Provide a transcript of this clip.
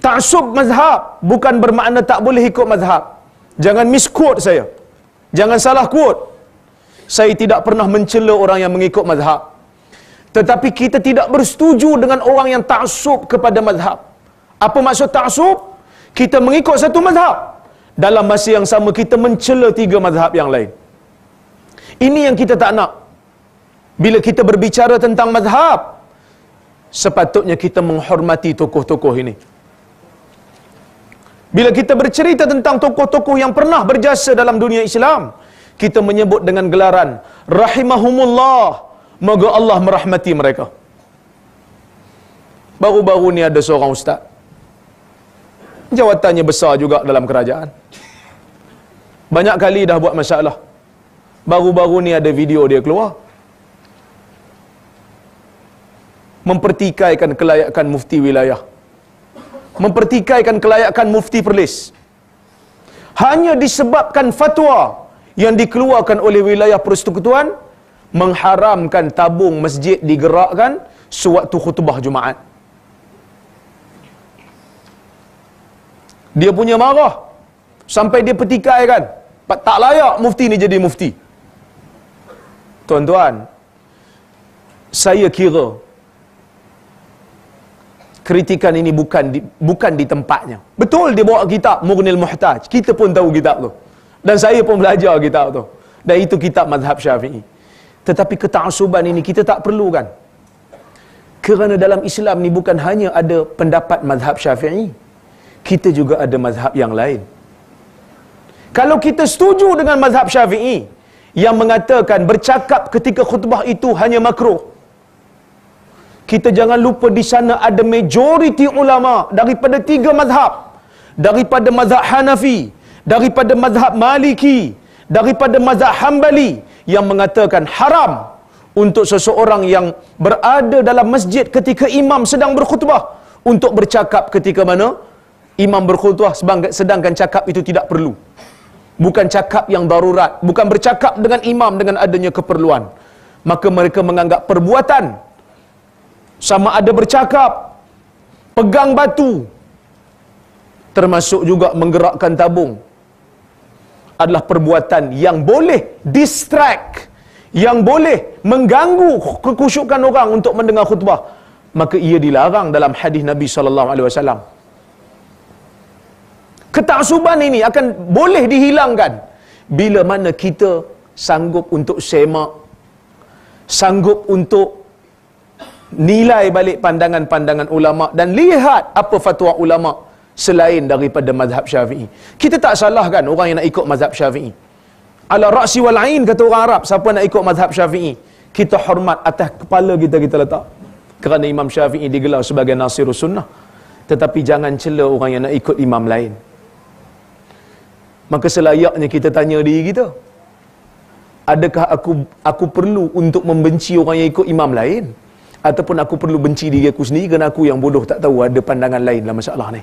Ta'assub mazhab bukan bermakna tak boleh ikut mazhab. Jangan misquote saya. Jangan salah quote. Saya tidak pernah mencela orang yang mengikut mazhab. Tetapi kita tidak bersetuju dengan orang yang ta'assub kepada mazhab. Apa maksud ta'assub? Kita mengikut satu mazhab, dalam masa yang sama kita mencela 3 mazhab yang lain. Ini yang kita tak nak. Bila kita berbicara tentang mazhab, sepatutnya kita menghormati tokoh-tokoh ini. Bila kita bercerita tentang tokoh-tokoh yang pernah berjasa dalam dunia Islam, kita menyebut dengan gelaran rahimahumullah, moga Allah merahmati mereka. Baru-baru ni ada seorang ustaz, jawatannya besar juga dalam kerajaan, banyak kali dah buat masalah. Baru-baru ni ada video dia keluar mempertikaikan kelayakan mufti wilayah, mempertikaikan kelayakan mufti Perlis, hanya disebabkan fatwa yang dikeluarkan oleh wilayah persekutuan mengharamkan tabung masjid digerakkan sewaktu khutbah Jumaat. Dia punya marah sampai dia petikaikan, tak layak mufti ni jadi mufti. Tuan-tuan, saya kira kritikan ini bukan di tempatnya. Betul dia bawa kitab Mughnil Muhtaj, kita pun tahu kitab tu, dan saya pun belajar kitab tu, dan itu kitab mazhab Syafi'i. Tetapi keta'asuban ini kita tak perlukan, kerana dalam Islam ni bukan hanya ada pendapat mazhab Syafi'i, kita juga ada mazhab yang lain. Kalau kita setuju dengan mazhab Syafi'i yang mengatakan bercakap ketika khutbah itu hanya makruh, kita jangan lupa di sana ada majoriti ulama daripada 3 mazhab, daripada mazhab Hanafi, daripada mazhab Maliki, daripada mazhab Hambali, yang mengatakan haram untuk seseorang yang berada dalam masjid ketika imam sedang berkhutbah untuk bercakap ketika mana imam berkhutbah, sedangkan cakap itu tidak perlu. Bukan cakap yang darurat, bukan bercakap dengan imam dengan adanya keperluan. Maka mereka menganggap perbuatan sama ada bercakap, pegang batu, termasuk juga menggerakkan tabung, adalah perbuatan yang boleh distract, yang boleh mengganggu kekhusyukan orang untuk mendengar khutbah. Maka ia dilarang dalam hadis Nabi SAW. Keta'asuban ini akan boleh dihilangkan bila mana kita sanggup untuk semak, sanggup untuk nilai balik pandangan-pandangan ulama dan lihat apa fatwa ulama selain daripada mazhab Syafi'i. Kita tak salahkan orang yang nak ikut mazhab Syafi'i. Ala ra'si wal ain, kata orang Arab, siapa nak ikut mazhab Syafi'i, kita hormat, atas kepala kita letak. Kerana Imam Syafi'i digelar sebagai Nasirus Sunnah. Tetapi jangan cela orang yang nak ikut imam lain. Maka selayaknya kita tanya diri kita, adakah aku perlu untuk membenci orang yang ikut imam lain, ataupun aku perlu benci diri aku sendiri kerana aku yang bodoh tak tahu ada pandangan lain dalam masalah ni.